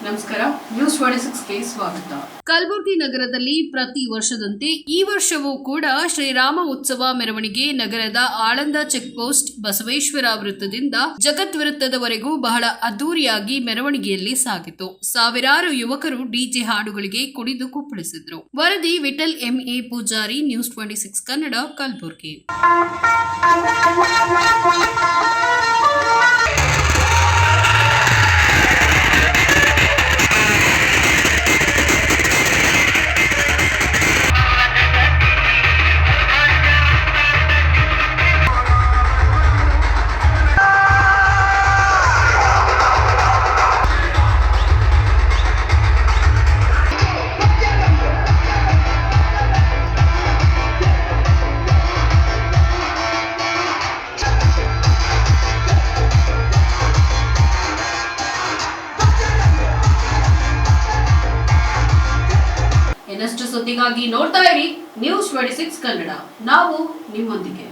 ನಮಸ್ಕಾರ, ನ್ಯೂಸ್ 26ಗೆ ಸ್ವಾಗತ. ಕಲಬುರಗಿ ನಗರದಲ್ಲಿ ಪ್ರತಿ ವರ್ಷದಂತೆ ಈ ವರ್ಷವೂ ಕೂಡ ಶ್ರೀರಾಮ ಉತ್ಸವ ಮೆರವಣಿಗೆ ನಗರದ ಆಳಂದ ಚೆಕ್ ಪೋಸ್ಟ್ ಬಸವೇಶ್ವರ ವೃತ್ತದಿಂದ ಜಗತ್ ವೃತ್ತದವರೆಗೂ ಬಹಳ ಅದ್ದೂರಿಯಾಗಿ ಮೆರವಣಿಗೆಯಲ್ಲಿ ಸಾಗಿತು. ಸಾವಿರಾರು ಯುವಕರು ಡಿಜೆ ಹಾಡುಗಳಿಗೆ ಕುಣಿದು ಕುಪ್ಪಳಿಸಿದ್ರು. ವರದಿ ವಿಠಲ್ ಎಂಎ ಪೂಜಾರಿ, ನ್ಯೂಸ್ 26 ಕನ್ನಡ, ಕಲಬುರಗಿ. ಇನ್ನಷ್ಟು ಸುದ್ದಿಗಾಗಿ ನೋಡ್ತಾ ಇರಿ ನ್ಯೂಸ್ 26 ಕನ್ನಡ. ನಾವು ನಿಮ್ಮೊಂದಿಗೆ.